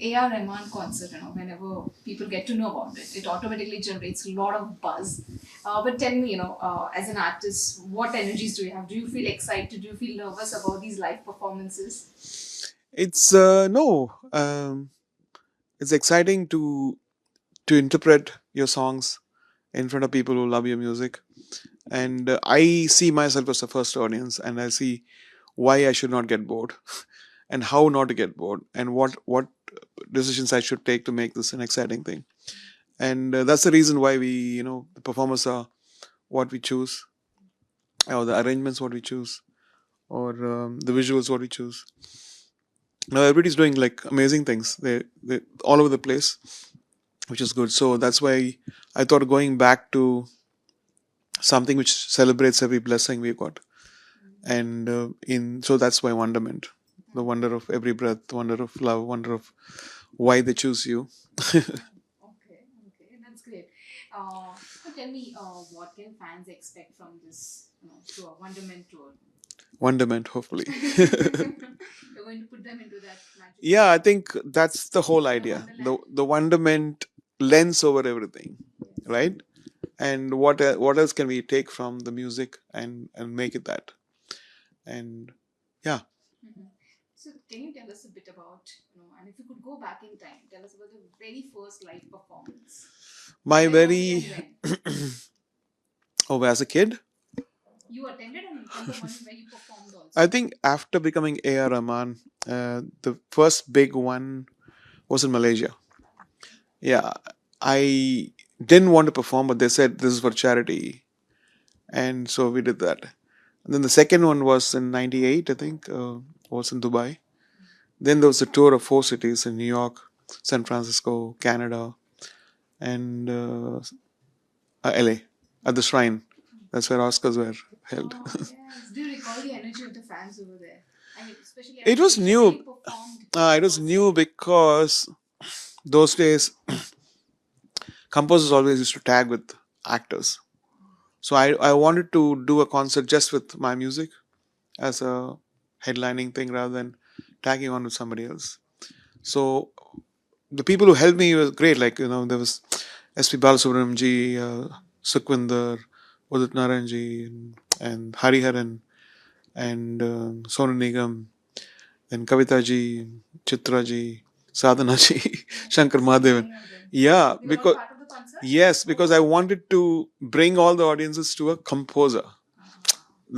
AR Rahman concert, whenever people get to know about it, it automatically generates a lot of buzz. But tell me, as an artist, what energies do you have? Do you feel excited? Do you feel nervous about these live performances? It's no, it's exciting to interpret your songs in front of people who love your music, and I see myself as the first audience, and I see why I should not get bored, and how not to get bored, and what decisions I should take to make this an exciting thing. And that's the reason why the performers are what we choose, or the arrangements what we choose, or the visuals what we choose. Now everybody's doing like amazing things. They all over the place, which is good. So that's why I thought going back to something which celebrates every blessing we got, and in so that's why Wonderment, the wonder of every breath, wonder of love, wonder of why they choose you. Okay, okay, that's great. So tell me, what can fans expect from this, tour, Wonderment Tour? Wonderment, hopefully. You're going to put them into that magical Yeah, I think that's the whole idea. The wonderland. the wonderment lens over everything, Yes. right? And what else can we take from the music and make it that? And yeah, Mhm. So can you tell us a bit about, and if you could go back in time, tell us about the very first live performance. my Where was it very and when? oh, as a kid, You attended and the one where you performed I also. think after becoming AR Rahman, the first big one was in Malaysia. Yeah, I didn't want to perform, but they said this is for charity, and so we did that. And then the second one was in '98, I think, was in Dubai. Then there was a tour of 4 cities in New York, San Francisco, Canada, and LA at the Shrine. That's where Oscars were held. Oh yes. Do you recall the energy of the fans over there? I mean, especially at It was Malaysia where new. you performed for the It was first new time. because those days composers always used to tag with actors. So I wanted to do a concert just with my music as a headlining thing rather than tagging on with somebody else. So the people who helped me was great. Like, there was S.P. Balasubramji, Sukhwinder, Udit Naranji, and Hariharan, and Sonu Nigam, and Kavita ji, Chitra ji, Sadhana ji, Shankar So Mahadevan. many of them. Yeah, They were all because part of the concert? yes, because I Oh. wanted to bring all the audiences to a composer Ah,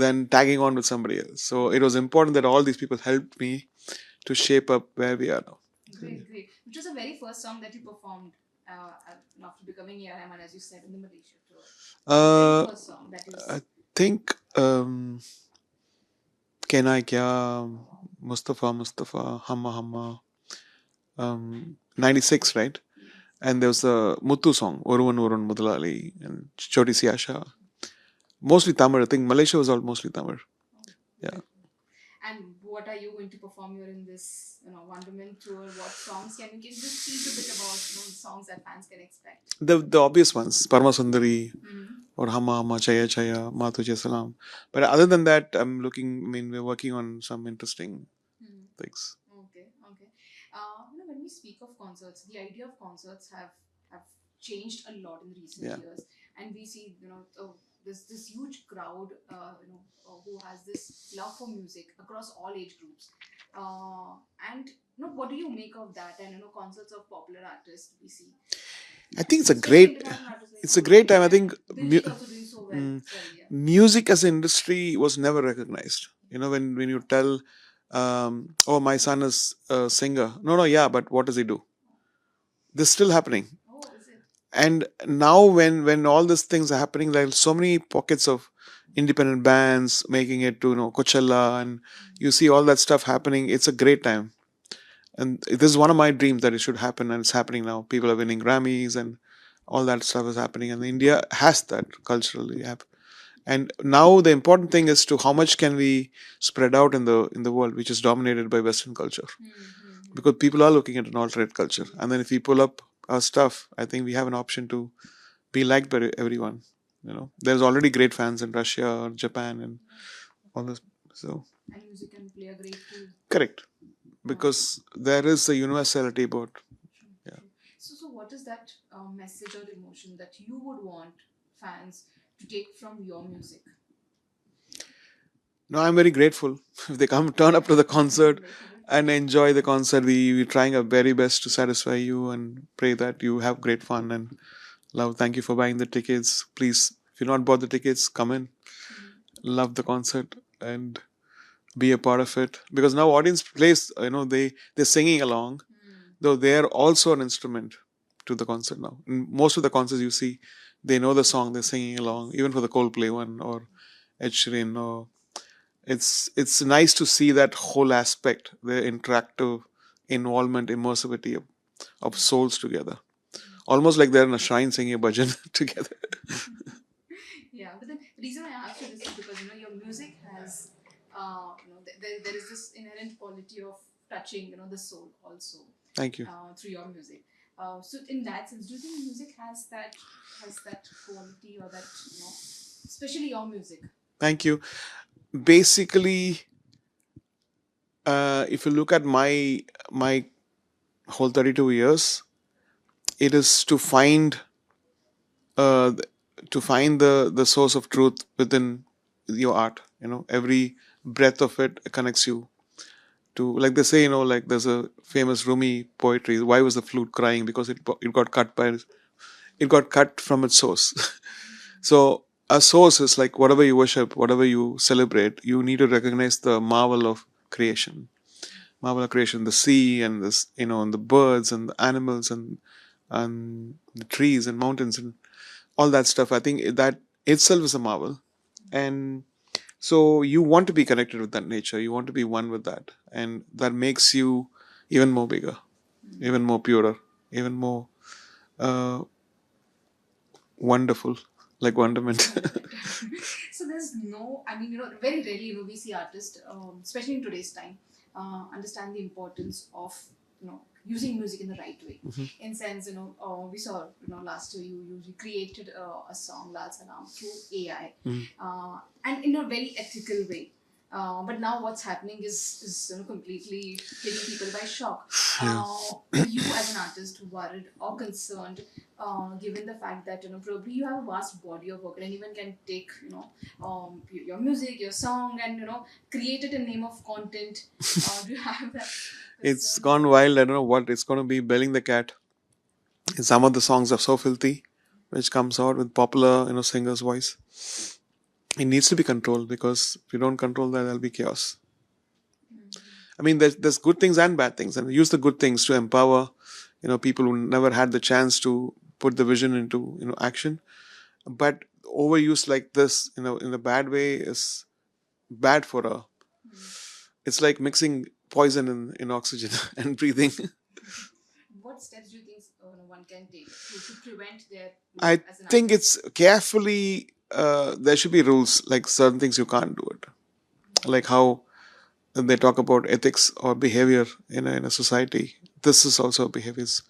than tagging on with somebody else. So it was important that all these people helped me to shape up where we are now. great, great. Which was the very first song that you performed after becoming AR Rahman, as you said, in the Malaysia tour. The very Uh, first song that I is. think Kenai Kya, Mustafa Mustafa, Humma Humma, 96, right? Yes. And there was a Muthu song, Oruvan Orun Mudalali, and Choti Siasha. Mostly Tamil. I think Malaysia was all mostly Tamil. Oh, Yeah. beautiful. And what are you going to perform here in this, Wonderment tour? What songs can you just tease a bit about, the songs that fans can expect? The obvious ones, Parma Sundari Mm-hmm. or Humma Humma, Chaya Chaya, Maa Tujhe Salaam. But other than that, we're working on some interesting Mm-hmm. things. Okay, okay. When we speak of concerts, the idea of concerts have changed a lot in recent Yeah. years, and we see this huge crowd, who has this love for music across all age groups. And what do you make of that? And concerts of popular artists we see, I think especially international artists like it's a great time. Curating I and think Diljit also doing so well mm, as well. Yeah. music as an industry was never recognized. When you tell, oh, my son is a singer. No, no, yeah, but what does he do? This is still happening. Oh, is it? And now when all these things are happening, there's so many pockets of independent bands making it to Coachella, and you see all that stuff happening. It's a great time, and this is one of my dreams that it should happen, and it's happening now. People are winning Grammys, and all that stuff is happening, and India has that culturally. And now the important thing is to how much can we spread out in the world, which is dominated by Western culture, Mm-hmm. because people are looking at an alternate culture, and then if we pull up our stuff, I think we have an option to be liked by everyone. There's already great fans in Russia or Japan and all this. So And music can play a great role. correct. because there is a universality about. True, Yeah. true. So what is that message or emotion that you would want fans to take from your music? No, I'm very grateful if they come turn up to the concert Relatable. and enjoy the concert. We're trying our very best to satisfy you and pray that you have great fun and love. Thank you for buying the tickets. Please, if you've not bought the tickets, come in, love the concert and be a part of it. Because now audience plays, they're singing along, Mm. though they're also an instrument to the concert now. In most of the concerts you see, they know the song, they're singing along, even for the Coldplay one or Ed Sheeran. Or it's nice to see that whole aspect, the interactive involvement, immersivity of souls together. Almost like they're in a shrine singing a bhajan together. Yeah, but then the reason I asked you this is because your music has, there is this inherent quality of touching, the soul also Thank you. through your music. So in that sense, do you think music has that quality or that especially your music? Thank you. Basically, if you look at my whole 32 years, it is uh, to find the source of truth within your art. Every breath of it connects you to, like they say, like there's a famous Rumi poetry. Why was the flute crying? Because it got cut from its source. So a source is like whatever you worship, whatever you celebrate, you need to recognize the marvel of creation. Marvel of creation, the sea and this, and the birds and the animals and the trees and mountains and all that stuff. I think that itself is a marvel. And so you want to be connected with that nature. You want to be one with that. And that makes you even more bigger, even more purer, even more uh, wonderful, like Wonderment. So there's no, I mean, very rarely, we see artists, especially in today's time, understand the importance of, using music in the right way. In sense, we saw, last year you created a song, Lal Salam, through AI, and in a very ethical way. But now what's happening is completely taking people by shock. Yeah. Are you as an artist worried or concerned, given the fact that probably you have a vast body of work and anyone can take your music, your song, and create it in name of content? Do you have that It's concern? gone wild. I don't know what it's going to be. Belling the cat. And some of the songs are so filthy, which comes out with popular, singer's voice. It needs to be controlled because if you don't control that, there'll be chaos. I mean, there's good things and bad things, and use the good things to empower, people who never had the chance to put the vision into, action. But overuse like this, in a bad way is bad for a. It's like mixing poison in oxygen and breathing. What steps do you think one can take to prevent their I as an think artist? it's carefully. There should be rules, like certain things you can't do it, like how they talk about ethics or behavior in a society. This is also behaviors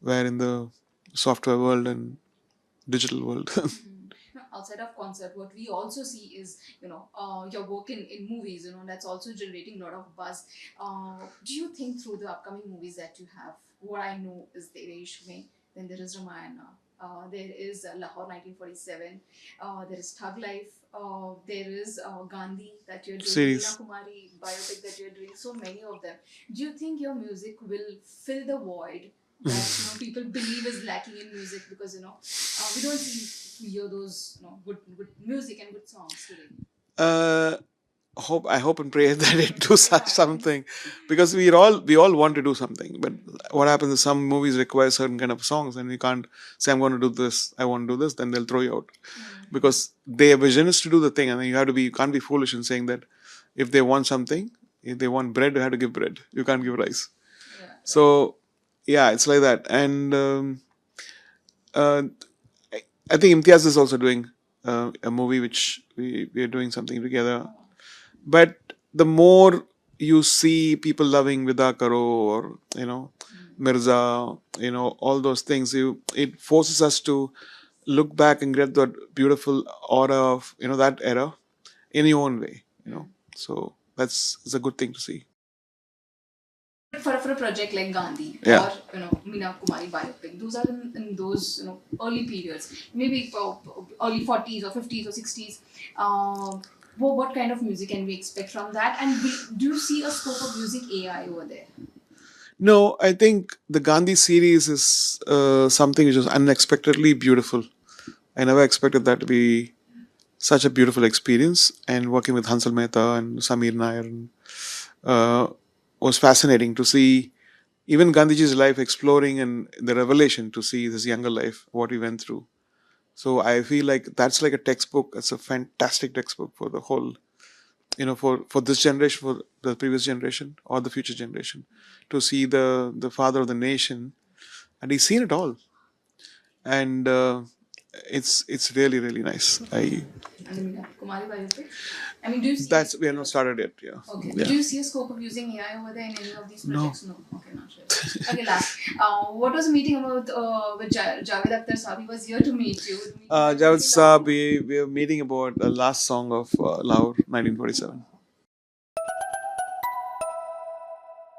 where in the software world and digital world. Outside of concert, what we also see is your work in movies. That's also generating a lot of buzz. Do you think through the upcoming movies that you have, what I know is there is Ishme, then there is Ramayana, there is Lahore 1947, there is Thug Life, there is Gandhi that you're doing, Meena Series. Kumari biopic that you're doing, so many of them. Do you think your music will fill the void that people believe is lacking in music, because we don't see to hear those good music and good songs today? uh I hope and pray that it do It happens. something, because we all want to do something, but what happens is some movies require certain kind of songs, and we can't say I'm going to do this, I want to do this, then they'll throw you out, because their vision is to do the thing, and then you can't be foolish in saying that if they want something, if they want bread, you have to give bread, you can't give rice. Yeah. So yeah, it's like that. And uh, I think Imtiaz is also doing a movie which we are doing something together. But the more you see people loving Vida Karo or Mirza, all those things, it forces us to look back and get that beautiful aura of that era in your own way. So it's a good thing to see. For a project like Gandhi Yeah. or Meena Kumari biopic, those are in those early periods, maybe early 40s or 50s or 60s. What kind of music can we expect from that? And do you see a scope of using AI over there? No, I think the Gandhi series is something which was unexpectedly beautiful. I never expected that to be such a beautiful experience. And working with Hansal Mehta and Samir Nair uh, was fascinating to see even Gandhiji's life exploring and the revelation to see his younger life, what he went through. So I feel like that's like a textbook. It's a fantastic textbook for the whole, for this generation, for the previous generation or the future generation, to see the father of the nation, and he's seen it all, and it's really really nice. And the Meena Kumari biopic. I mean, do you see? That's we have not started yet. Yeah. Okay. Yeah. Do you see a scope of using AI over there in any of these No. projects? No. Okay, not sure. Okay, last. What was the meeting about with Javed Akhtar Saab? He was here to meet you. Javed Saab, we are meeting about the last song of Lahore 1947.